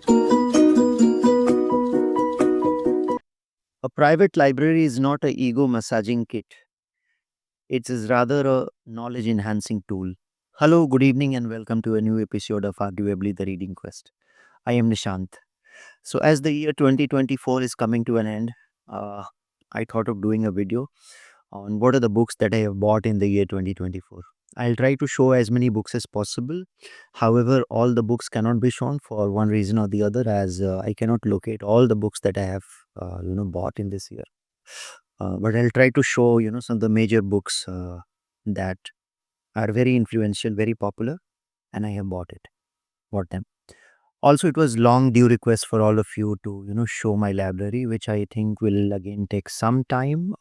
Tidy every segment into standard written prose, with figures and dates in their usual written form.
A private library is not a ego massaging kit. It is rather a knowledge enhancing tool. Hello, good evening, and welcome to a new episode of Arguably the Reading Quest. I am Nishant. So, as the year 2024 is coming to an end, uh, I thought of doing a video on what are the books that I have bought in the year 2024. I'll try to show as many books as possible. However, all the books cannot be shown for one reason or the other, as I cannot locate all the books that I have, bought in this year. But I'll try to show, some of the major books that are very influential, very popular, and I have bought them. Also, it was long due request for all of you to, show my library, which I think will again take some time.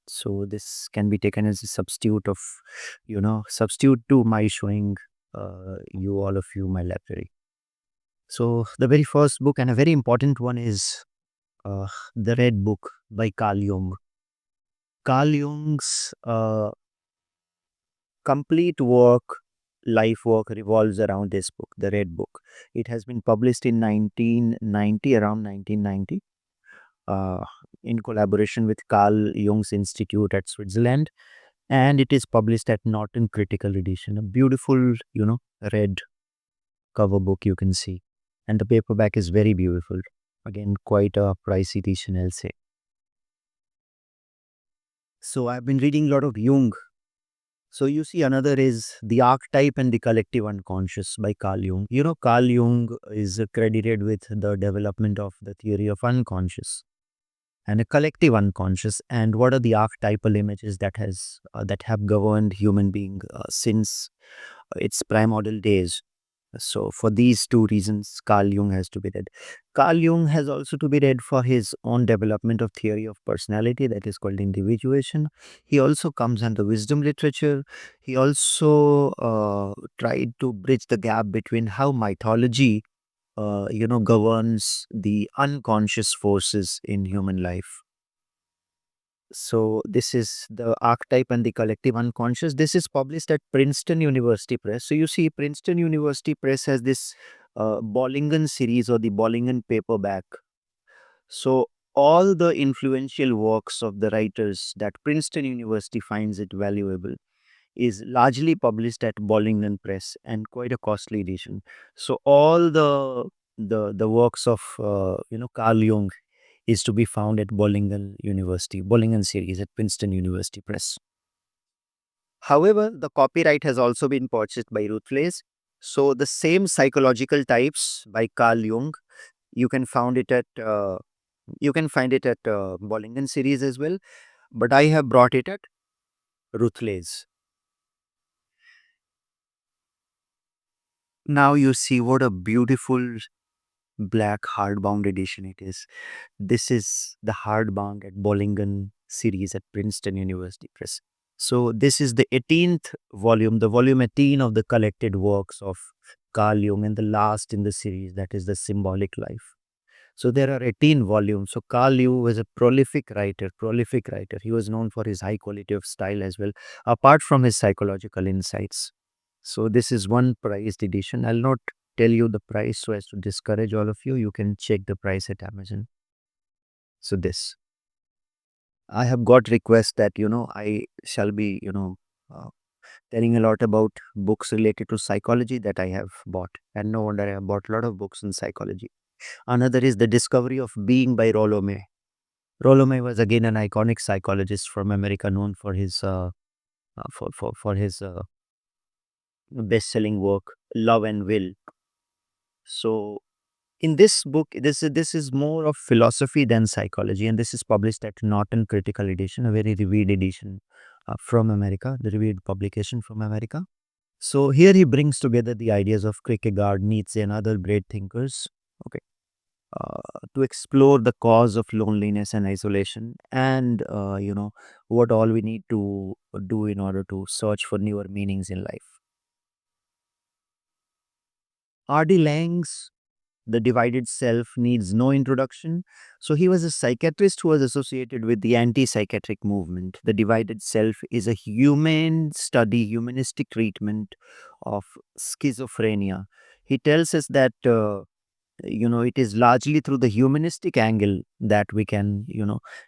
So this can be taken as a substitute of, substitute to my showing you all of you my library. So the very first book and a very important one is The Red Book by Carl Jung. Carl Jung's complete life work revolves around this book, The Red Book. It has been published in 1990, around 1990, uh, in collaboration with Carl Jung's Institute at Switzerland. And it is published at Norton Critical Edition. A beautiful, red cover book you can see. And the paperback is very beautiful. Again, quite a pricey edition, I'll say. So I've been reading a lot of Jung. So you see, another is The Archetype and the Collective Unconscious by Carl Jung. Carl Jung is credited with the development of the theory of unconscious and a collective unconscious, and what are the archetypal images that have governed human being since its primordial days. So for these two reasons, Carl Jung has to be read. Carl Jung has also to be read for his own development of theory of personality, that is called individuation. He also comes under wisdom literature. He also tried to bridge the gap between how mythology, governs the unconscious forces in human life. So this is The Archetype and the Collective Unconscious. This is published at Princeton University Press. So you see, Princeton University Press has this Bollingen series or the Bollingen paperback. So all the influential works of the writers that Princeton University finds it valuable is largely published at Bollingen Press, and quite a costly edition. So all the works of Carl Jung is to be found at Bollingen series at Princeton University Press. However, the copyright has also been purchased by Ruthless. So the same Psychological Types by Carl Jung, you can find it at Bollingen series as well. But I have brought it at Ruthless. Now you see what a beautiful black hardbound edition it is. This is the hardbound at Bollingen series at Princeton University Press. So this is the 18th volume, the volume 18 of the collected works of Carl Jung, and the last in the series, that is the Symbolic Life. So there are 18 volumes. So Carl Jung was a prolific writer, prolific writer. He was known for his high quality of style as well, apart from his psychological insights. So this is one prized edition. I'll not tell you the price so as to discourage all of you. You can check the price at Amazon. So this. I have got requests that, I shall be, uh, telling a lot about books related to psychology that I have bought. And no wonder I have bought a lot of books in psychology. Another is The Discovery of Being by Rollo May. Rollo May was again an iconic psychologist from America, known for his best-selling work Love and Will. So in this book, this is more of philosophy than psychology, and this is published at Norton Critical Edition, a very revered edition from America, the revered publication from America. So here he brings together the ideas of Kierkegaard, Nietzsche, and other great thinkers. Okay, to explore the cause of loneliness and isolation, and what all we need to do in order to search for newer meanings in life. R.D. Lang's The Divided Self needs no introduction. So he was a psychiatrist who was associated with the anti-psychiatric movement. The Divided Self is a humanistic treatment of schizophrenia. He tells us that It is largely through the humanistic angle that we can,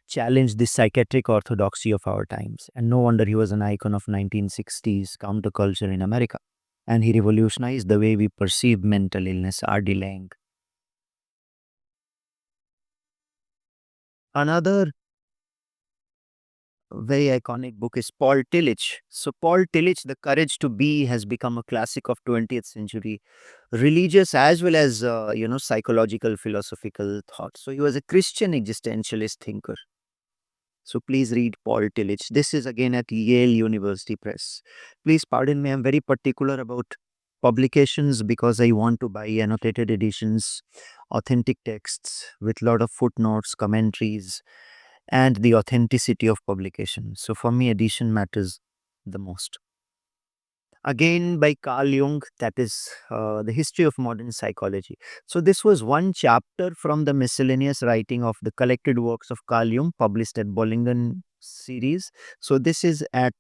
challenge the psychiatric orthodoxy of our times. And no wonder he was an icon of 1960s counterculture in America. And he revolutionized the way we perceive mental illness. R.D. Lang. Another very iconic book is Paul Tillich. So Paul Tillich, The Courage to Be, has become a classic of 20th century religious as well as psychological philosophical thought. So he was a Christian existentialist thinker. So please read Paul Tillich. This is again at Yale University Press. Please pardon me, I'm very particular about publications because I want to buy annotated editions, authentic texts with lot of footnotes, commentaries, and the authenticity of publication. So for me, edition matters the most. Again by Carl Jung, that is the history of modern psychology. So this was one chapter from the miscellaneous writing of the collected works of Carl Jung published at Bollingen series. So this is at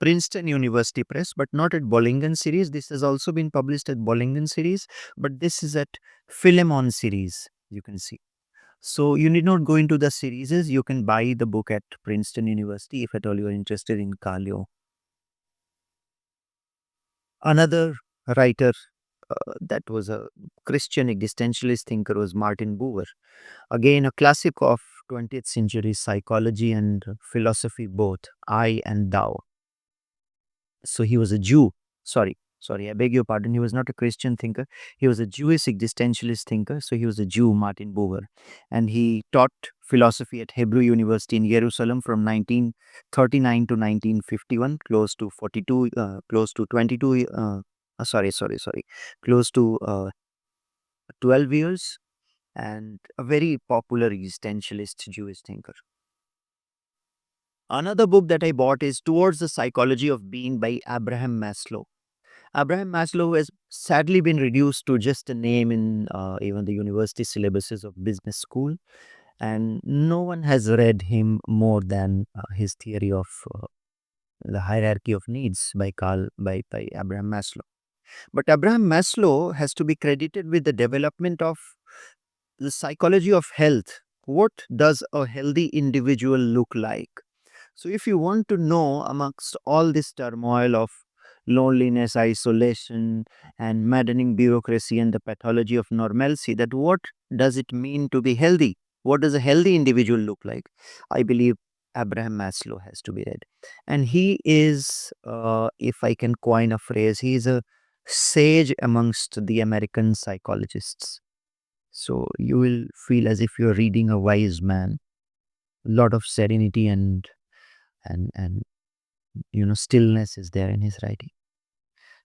Princeton University Press, but not at Bollingen series. This has also been published at Bollingen series, but this is at Philemon series, you can see. So you need not go into the series. You can buy the book at Princeton University if at all you are interested in Carl Jung. Another writer that was a Christian existentialist thinker was Martin Buber. Again, a classic of 20th century psychology and philosophy, both I and thou. So he was a Jew. Sorry, I beg your pardon. He was not a Christian thinker. He was a Jewish existentialist thinker. So he was a Jew, Martin Buber. And he taught philosophy at Hebrew University in Jerusalem from 1939 to 1951, close to 22, close to 12 years, and a very popular existentialist Jewish thinker. Another book that I bought is Towards the Psychology of Being by Abraham Maslow. Abraham Maslow has sadly been reduced to just a name in even the university syllabuses of business school, and no one has read him more than his theory of the hierarchy of needs by by Abraham Maslow. But Abraham Maslow has to be credited with the development of the psychology of health. What does a healthy individual look like? So, if you want to know amongst all this turmoil of loneliness, isolation, and maddening bureaucracy and the pathology of normalcy, that what does it mean to be healthy? What does a healthy individual look like? I believe Abraham Maslow has to be read. And he is, if I can coin a phrase, he is a sage amongst the American psychologists. So you will feel as if you're reading a wise man. A lot of serenity and stillness is there in his writing.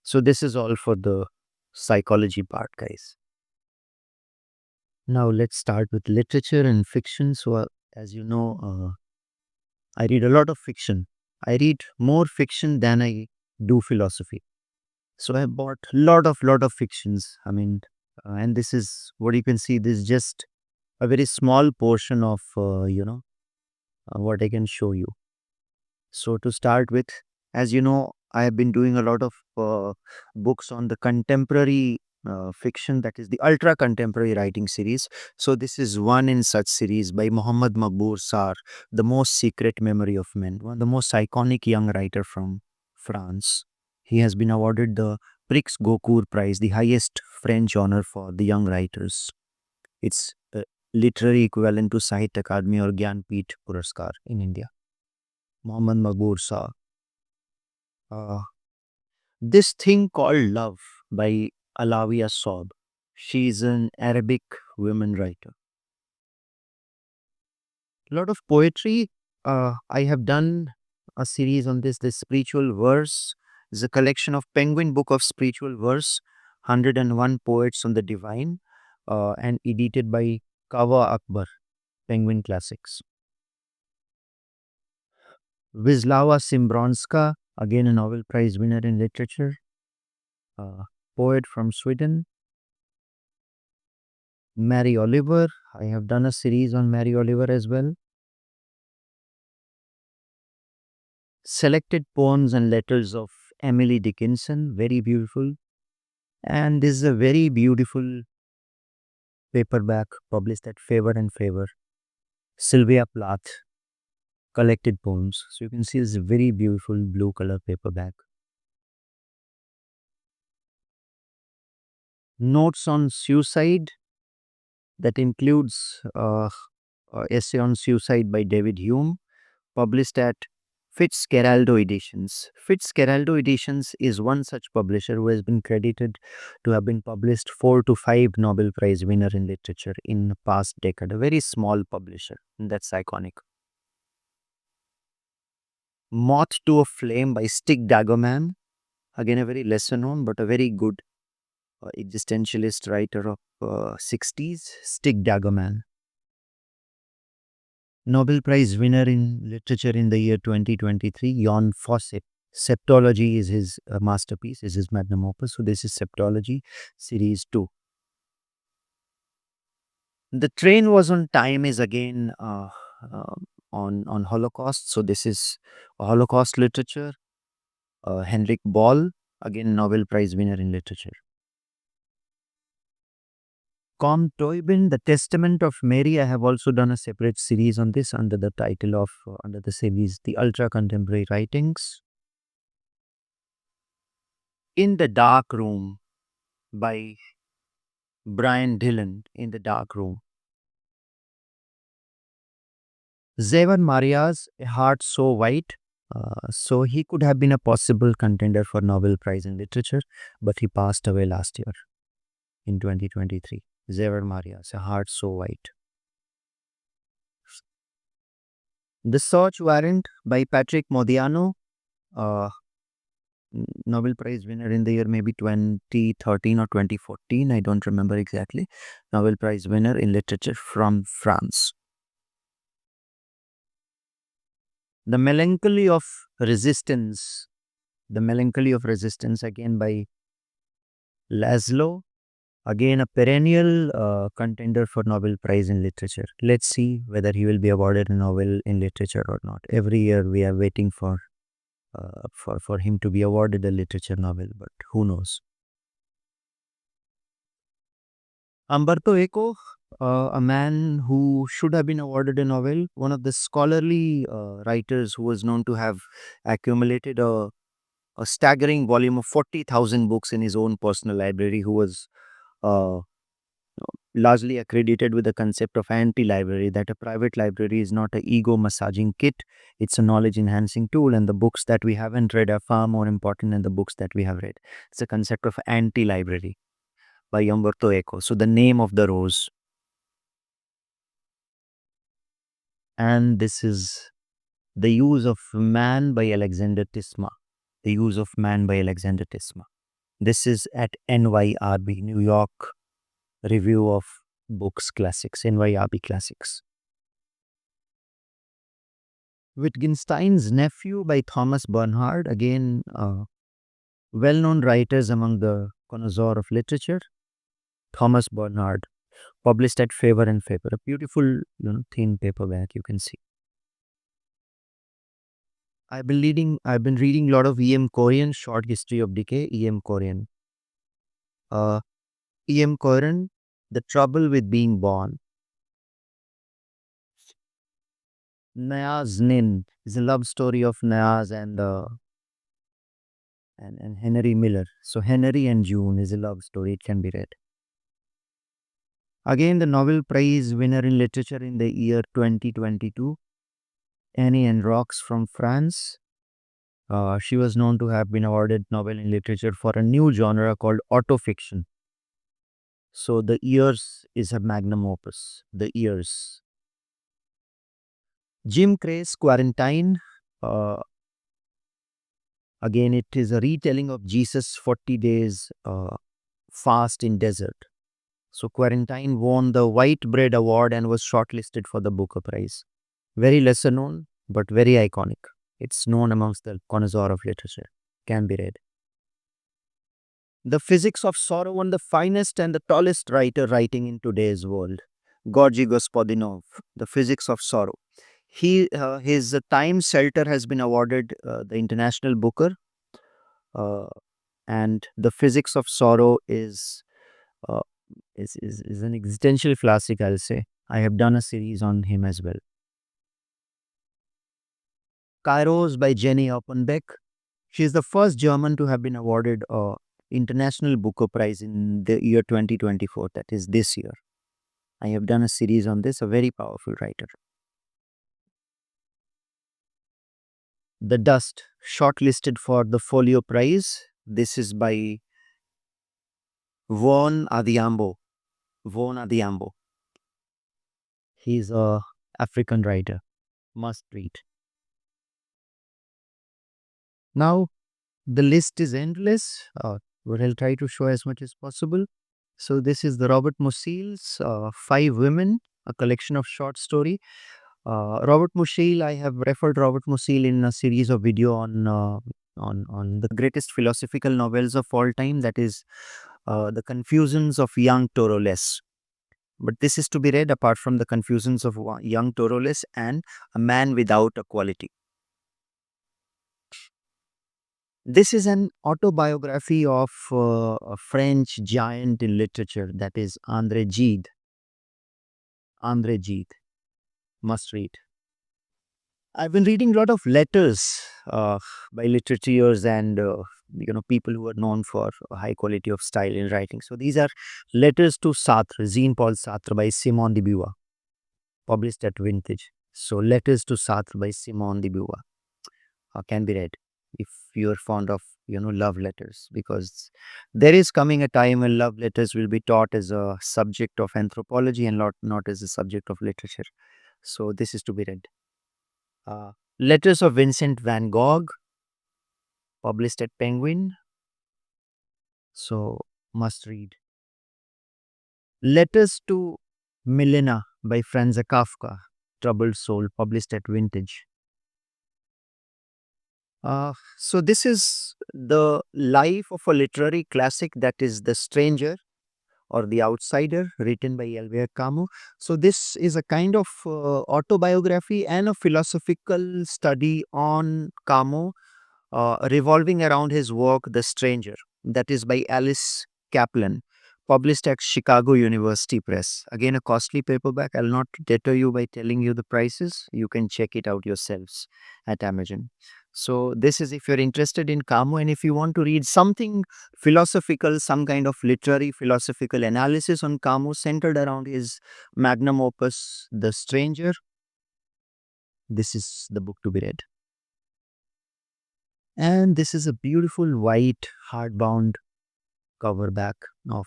So this is all for the psychology part, guys. Now let's start with literature and fiction. So as you know, I read a lot of fiction. I read more fiction than I do philosophy. So I bought lot of fictions. I mean, and this is what you can see. This is just a very small portion of what I can show you. So to start with, as you know, I have been doing a lot of books on the contemporary fiction, that is the ultra contemporary writing series. So this is one in such series by Muhammad Maqbool Sarr, The Most Secret Memory of Men, one of the most iconic young writer from France. He has been awarded the Prix Goncourt Prize, the highest French honor for the young writers. It's literary equivalent to Sahitya Akademi or Gyanpith Puraskar in India. Muhammad Maqbool Sarr. Uh, this thing called love by Alawiya Saab. She is an Arabic women writer. A lot of poetry. I have done a series on this. This spiritual verse is a collection of Penguin Book of Spiritual Verse, 101 poets on the divine, and edited by Kawa Akbar, Penguin Classics. Wisława Szymborska, again a Nobel Prize winner in literature, poet from Sweden. Mary Oliver, I have done a series on Mary Oliver as well. Selected poems and letters of Emily Dickinson, very beautiful. And this is a very beautiful paperback published at Favor and Favor. Sylvia Plath collected poems. So you can see this very beautiful blue color paperback. Notes on Suicide, that includes essay on suicide by David Hume, published at Fitzgeraldo Editions. Fitzgeraldo Editions is one such publisher who has been credited to have been published 4 to 5 Nobel Prize winner in literature in the past decade. A very small publisher. And that's iconic. Moth to a Flame by Stig Dagerman. Again, a very lesser known but a very good existentialist writer of 60s, Stig Dagerman. Nobel Prize winner in literature in the year 2023, Jon Fosse. Septology is his masterpiece, is his magnum opus. So this is Septology series 2. The Train Was on Time is again uh, on Holocaust. So this is a Holocaust literature. Henrik Ball, again Nobel Prize winner in literature. Com Toibin, The Testament of Mary. I have also done a separate series on this under the title of, under the series, The Ultra Contemporary Writings. In the Dark Room by Brian Dillon, In the Dark Room. Zevan Maria's A Heart So White. So he could have been a possible contender for Nobel Prize in Literature, but he passed away last year in 2023. Zevan Maria's A Heart So White. The Search Warrant by Patrick Modiano. Nobel Prize winner in the year maybe 2013 or 2014. I don't remember exactly. Nobel Prize winner in literature from France. The Melancholy of Resistance. The Melancholy of Resistance, again by Laszlo. Again, a perennial contender for Nobel Prize in Literature. Let's see whether he will be awarded a Nobel in Literature or not. Every year we are waiting for him to be awarded a Literature Nobel, but who knows. Umberto Eco, a man who should have been awarded a Nobel, one of the scholarly writers who was known to have accumulated a staggering volume of 40,000 books in his own personal library, who was uh, largely accredited with the concept of anti-library, that a private library is not an ego massaging kit, it's a knowledge enhancing tool, and the books that we haven't read are far more important than the books that we have read. It's a concept of anti-library by Umberto Eco. So the Name of the Rose. And this is The Use of Man by Alexander Tisma. The Use of Man by Alexander Tisma. This is at NYRB, New York Review of Books Classics, NYRB Classics. Wittgenstein's Nephew by Thomas Bernhard, again well-known writers among the connoisseur of literature. Thomas Bernhard, published at Favor and Favor, a beautiful thin paperback you can see. I've been reading a lot of E.M. Corian, Short History of Decay, E.M. Corian. E.M. Corian, The Trouble with Being Born. Nayaz Nin is a love story of Nayaz and Henry Miller. So Henry and June is a love story. It can be read. Again, the Nobel Prize winner in literature in the year 2022, Annie and Rox from France. She was known to have been awarded Nobel in Literature for a new genre called autofiction. So The Years is a magnum opus. The Years. Jim Cray's Quarantine. Again, it is a retelling of Jesus' 40 days fast in desert. So Quarantine won the White Bread Award and was shortlisted for the Booker Prize. Very lesser known, but very iconic. It's known amongst the connoisseur of literature. Can be read. The Physics of Sorrow, one of the finest and the tallest writer writing in today's world. Gorgy Gospodinov, The Physics of Sorrow. His Time Shelter has been awarded the International Booker, and The Physics of Sorrow is is an existential classic, I'll say. I have done a series on him as well. Kairos by Jenny Oppenbeck. She is the first German to have been awarded a International Booker Prize in the year 2024, that is this year. I have done a series on this, a very powerful writer. The Dust, shortlisted for the Folio Prize. This is by Von Adhiambo. Von Adhiambo. He's a African writer. Must read. Now, the list is endless, but I'll try to show as much as possible. So this is the Robert Musil's Five Women, a collection of short story. Robert Musil, I have referred Robert Musil in a series of video on the greatest philosophical novels of all time. That is The Confusions of Young Torres. But this is to be read apart from The Confusions of Young Torres and A Man Without a Quality. This is an autobiography of a French giant in literature, that is André Gide. André Gide. Must read. I've been reading a lot of letters by literateurs and people who are known for a high quality of style in writing. So these are letters to Sartre, Jean-Paul Sartre by Simone de Beauvoir, published at Vintage. So letters to Sartre by Simone de Beauvoir can be read if you are fond of love letters, because there is coming a time when love letters will be taught as a subject of anthropology and not as a subject of literature. So this is to be read. Letters of Vincent van Gogh, published at Penguin. So must read. Letters to Milena by Franz Kafka, Troubled Soul, published at Vintage. So this is the life of a literary classic, that is The Stranger or The Outsider, written by Albert Camus. So this is a kind of autobiography and a philosophical study on Camus, revolving around his work The Stranger, that is by Alice Kaplan, published at Chicago University Press. Again, a costly paperback. I'll not deter you by telling you the prices. You can check it out yourselves at Amazon. So this is if you're interested in Camus and if you want to read something philosophical, some kind of literary philosophical analysis on Camus centered around his magnum opus, The Stranger, this is the book to be read. And this is a beautiful white hardbound coverback of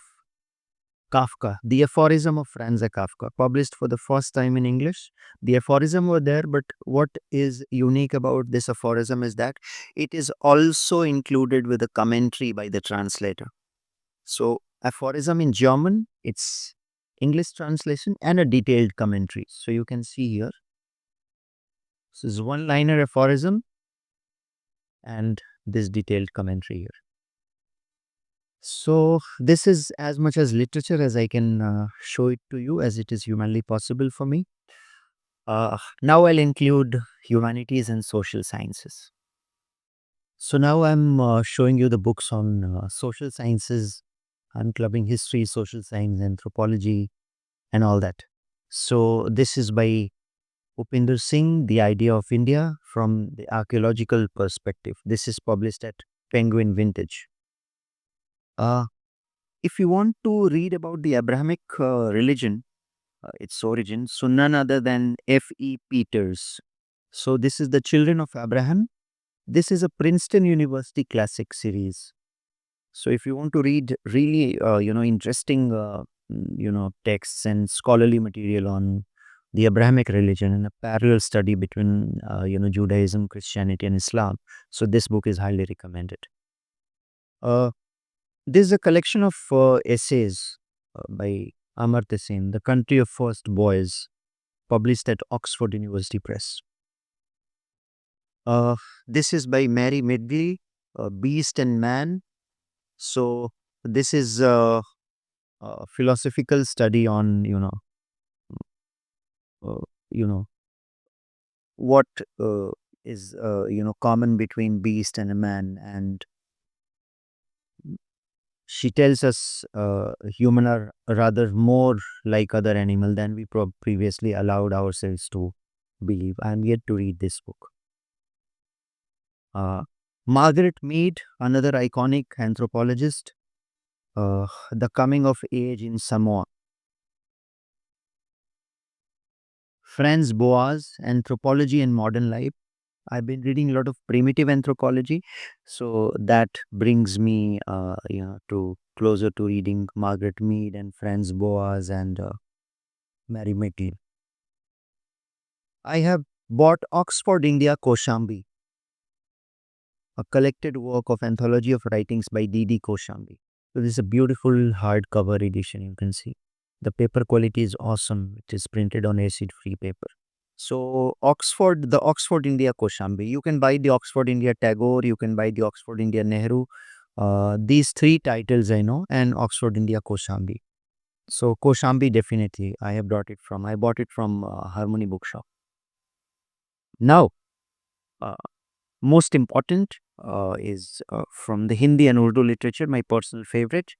Kafka, The Aphorism of Franz Kafka, published for the first time in English. The aphorism were there, but what is unique about this aphorism is that it is also included with a commentary by the translator. So, aphorism in German, it's English translation and a detailed commentary. So, you can see here, this is one-liner aphorism and this detailed commentary here. So this is as much as literature as I can show it to you, as it is humanly possible for me. Now I'll include humanities and social sciences. So now I'm showing you the books on social sciences. I'm clubbing history, social science, anthropology, and all that. So this is by Upinder Singh, The Idea of India from the Archaeological Perspective. This is published at Penguin Vintage. If you want to read about the Abrahamic religion, its origin, so none other than F.E. Peters. So this is The Children of Abraham. This is a Princeton University classic series. So if you want to read really, interesting, texts and scholarly material on the Abrahamic religion and a parallel study between, Judaism, Christianity, and Islam, so this book is highly recommended. This is a collection of essays by Amartya Sen, The Country of First Boys, published at Oxford University Press. This is by Mary Midgley, Beast and Man. So this is a philosophical study on uh, you know what is common between beast and a man, and She tells us human are rather more like other animal than we previously allowed ourselves to believe. I'm yet to read this book. Uh, Margaret Mead, another iconic anthropologist, The Coming of Age in Samoa. Franz Boas, Anthropology and Modern Life. I've been reading a lot of primitive anthropology, so that brings me, to closer to reading Margaret Mead and Franz Boas and Mary McGill. I have bought Oxford India Koshambi, a collected work of anthology of writings by D.D. Koshambi. So this is a beautiful hardcover edition. You can see the paper quality is awesome. It is printed on acid-free paper. So the Oxford India Koshambi. You can buy the Oxford India Tagore, you can buy the Oxford India Nehru. These three titles I know, and Oxford India Koshambi. So Koshambi definitely I have brought it from. I bought it from Harmony Bookshop. Now, uh, most important is from the Hindi and Urdu literature, my personal favorite,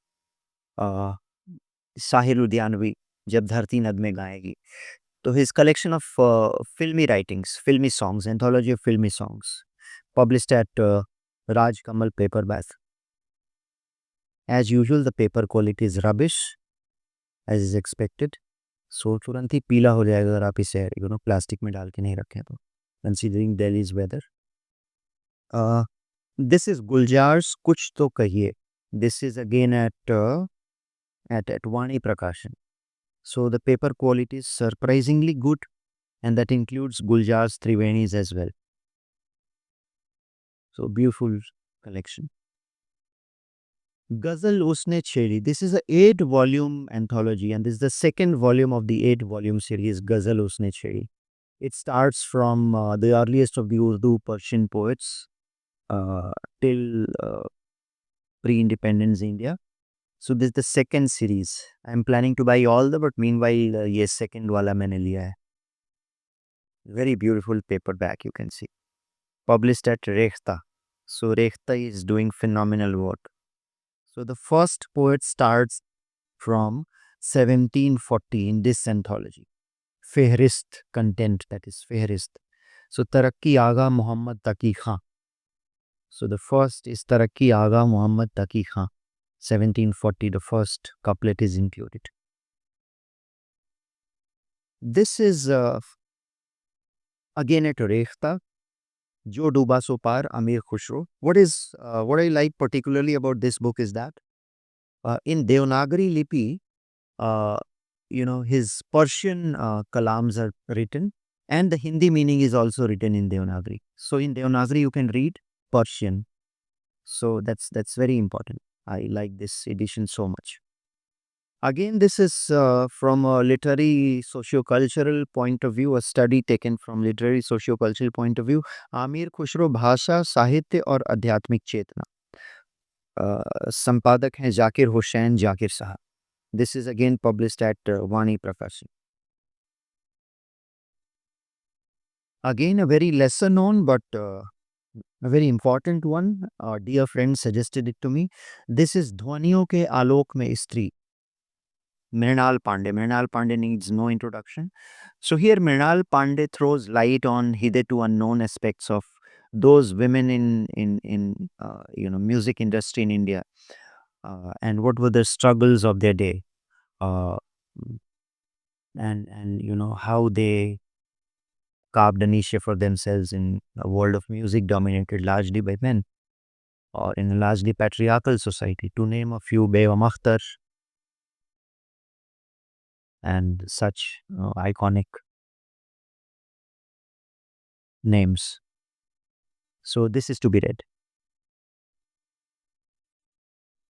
uh, Sahir Udyanvi, Jab Dharti Nadme Gaayegi. So his collection of filmy writings, filmy songs, anthology of filmy songs, published at Raj Kamal Paperback. As usual, the paper quality is rubbish, as is expected. So तुरंत ही पीला हो जाएगा अगर आप इसे plastic में डाल के नहीं रखें तो. Considering Delhi's weather. This is Guljar's Kuch To Kahiye. This is again at Vani Prakashan. So the paper quality is surprisingly good, and that includes Guljar's Trivenis as well. So beautiful collection. Ghazal Usne Chhedi. This is a 8-volume anthology, and this is the second volume of the 8-volume series Ghazal Usne Chhedi. It starts from the earliest of the Urdu Persian poets till pre-independence India. So this is the second series. I'm planning to buy all the, but meanwhile, yes, second wala maine liya hai. Very beautiful paperback, you can see. Published at Rekhta. So Rekhta is doing phenomenal work. So the first poet starts from 1740 in this anthology. Fehrist content, that is Fehrist. So Tarakki Aga Muhammad Taqi Khan. So the first is Tarakki Aga Muhammad Taqi Khan. 1740, the first couplet is included. This is again at Rekhta. Jo Duba So Par, Amir Khushro. What I like particularly about this book is that in Devanagari Lipi, his Persian kalams are written, and the Hindi meaning is also written in Devanagari. So in Devanagari you can read Persian. So that's very important. I like this edition so much. Again, this is from a literary socio-cultural point of view, a study taken from literary socio-cultural point of view. Aamir Khusro भाषा, साहित्य और आध्यात्मिक चेतना. संपादक हैं जाकिर हुसैन जाकिर साहब. This is again published at Vani Prakashan. Again, a very lesser known but a very important one. A dear friend suggested it to me. This is Dhwaniyon ke Alok mein Stri. Mrinal Pandey. Mrinal Pandey needs no introduction. So here Mrinal Pandey throws light on hitherto unknown aspects of those women in music industry in India, and what were the struggles of their day, uh, and how they carved a niche for themselves in a world of music dominated largely by men, or in a largely patriarchal society. To name a few, Beva Makhtar and such iconic names. So this is to be read.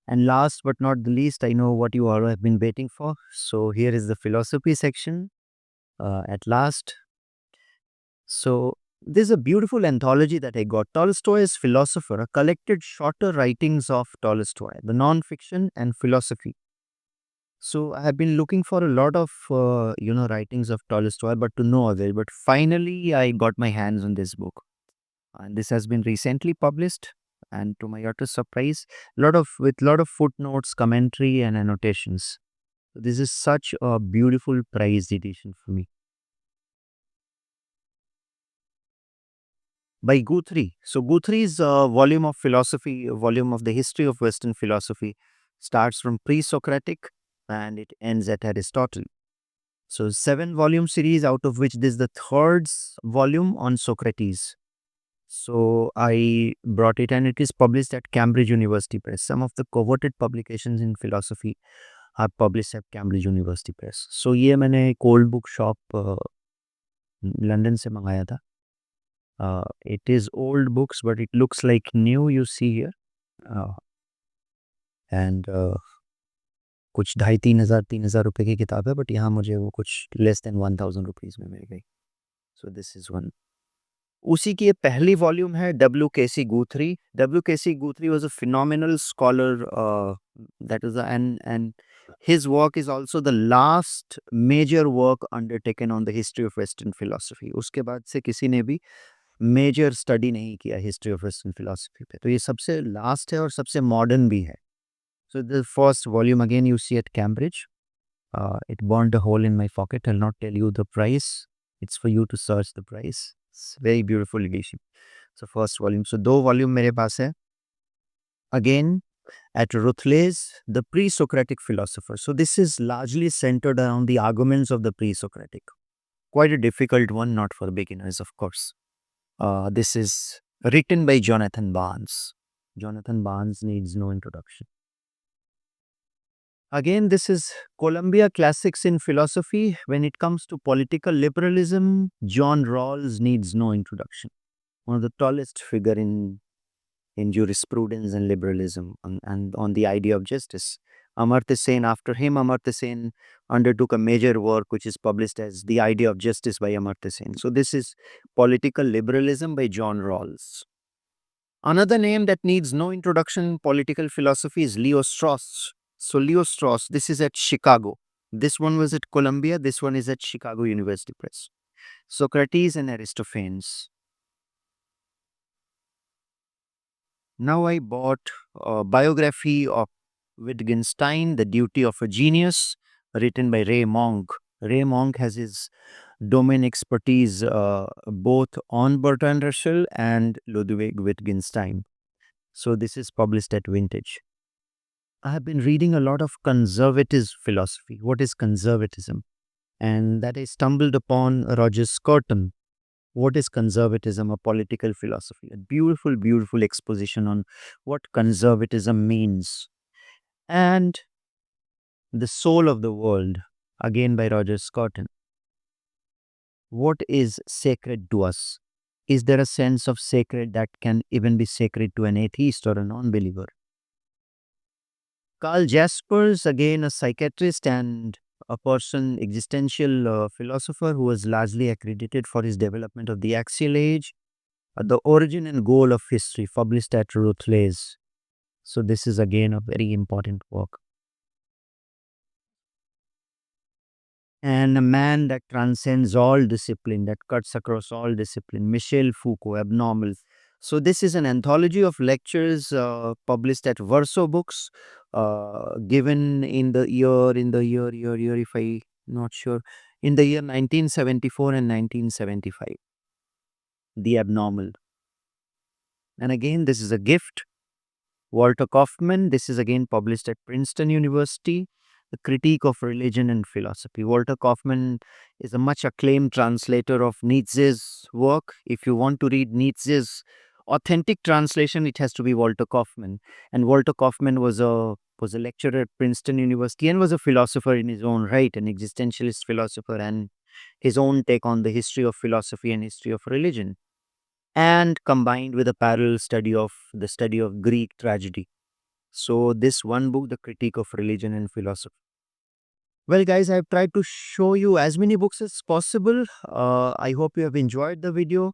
And last but not the least, I know what you all have been waiting for. So here is the philosophy section at last. So this is a beautiful anthology that I got. Tolstoy's Philosopher, a collected shorter writings of Tolstoy, the non-fiction and philosophy. So I have been looking for a lot of writings of Tolstoy, but to no avail. But finally, I got my hands on this book, and this has been recently published. and to my utter surprise, lot of footnotes, commentary, and annotations. This is such a beautiful prized edition for me. By Guthrie. So Guthrie's volume of philosophy, volume of the history of Western philosophy, starts from pre-Socratic and it ends at Aristotle. So 7 volume series, out of which this is the third volume on Socrates. So I brought it and it is published at Cambridge University Press. Some of the coveted publications in philosophy are published at Cambridge University Press. So ये मैंने एक old book shop London से मंगाया था. It is old books but it looks like new, you see here. Uh, and कुछ 2,500-3,000 रुपए की किताब है, बट यहाँ मुझे वो कुछ लेस देन 1,000 रुपीज में मिल गई. So this is one. उसी की ये पहली वॉल्यूम है, W.K.C. Guthrie. W.K.C. Guthrie was a phenomenal scholar. That is, and his work is also the last major work undertaken on the history of Western philosophy. उसके बाद से किसी ने भी मेजर स्टडी नहीं किया हिस्ट्री ऑफ वेस्टर्न फिलोसफी पे. तो ये सबसे लास्ट है और सबसे मॉडर्न भी है. So the first volume again you see at Cambridge. It burned a hole in my pocket. I'll not tell you the price. It's for you to search the price. It's very beautiful edition. So first volume. So 2 volume मेरे पास है. Again at Rutledge, the pre-Socratic philosopher. So this is largely centered around the arguments of the pre-Socratic. Quite a difficult one, not for beginners, of course. This is written by Jonathan Barnes. Jonathan Barnes needs no introduction. Again, this is Columbia Classics in Philosophy. When it comes to political liberalism, John Rawls needs no introduction. One of the tallest figure in jurisprudence and liberalism and on the idea of justice. Amartya Sen, after him, Amartya Sen undertook a major work which is published as The Idea of Justice by Amartya Sen. So this is Political Liberalism by John Rawls. Another name that needs no introduction in political philosophy is Leo Strauss. So Leo Strauss, this is at Chicago. This one was at Columbia. This one is at Chicago University Press. Socrates and Aristophanes. Now I bought a biography of Wittgenstein, The Duty of a Genius, written by Ray Monk. Ray Monk has his domain expertise both on Bertrand Russell and Ludwig Wittgenstein. So this is published at Vintage. I have been reading a lot of conservative philosophy. What is conservatism? And that I stumbled upon Roger Scruton. What is conservatism? A political philosophy. A beautiful, beautiful exposition on what conservatism means. And The Soul of the World, again by Roger Scruton. What is sacred to us? Is there a sense of sacred that can even be sacred to an atheist or a non-believer? Carl Jaspers, again a psychiatrist and a person, existential philosopher who was largely accredited for his development of the axial age, The Origin and Goal of History, published at Rutledge. So this is again a very important work. And a man that transcends all discipline, that cuts across all discipline, Michel Foucault, Abnormal. So this is an anthology of lectures published at Verso Books, given in the year, if I not sure, in the year 1974 and 1975. The Abnormal. And again, this is a gift. Walter Kaufmann, this is again published at Princeton University. The Critique of Religion and Philosophy. Walter Kaufmann is a much acclaimed translator of Nietzsche's work. If you want to read Nietzsche's authentic translation, it has to be Walter Kaufmann. And Walter Kaufmann was a lecturer at Princeton University and was a philosopher in his own right, an existentialist philosopher, and his own take on the history of philosophy and history of religion. And combined with a parallel study of Greek tragedy. So this one book, The Critique of Religion and Philosophy. Well, guys, I've tried to show you as many books as possible. I hope you have enjoyed the video.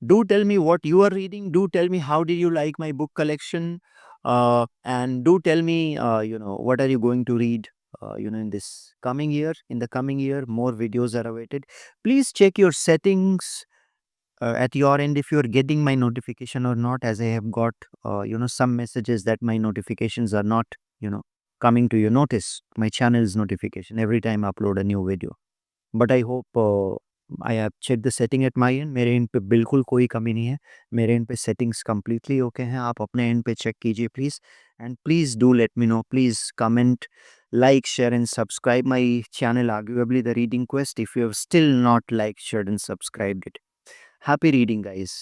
Do tell me what you are reading. Do tell me how did you like my book collection. And do tell me, what are you going to read, in this coming year. In the coming year, more videos are awaited. Please check your settings. at your end, if you're getting my notification or not, as I have got some messages that my notifications are not coming to your notice, my channel's notification every time I upload a new video. But I hope I have check the setting at my end. मेरे end पे बिल्कुल कोई कमी नहीं है। मेरे end पे settings completely okay हैं। आप अपने एंड पे चेक कीजिए please, and please do let me know. Please comment, like, share and subscribe my channel Arguably the Reading Quest if you have still not liked, shared and subscribed it. Happy reading, guys.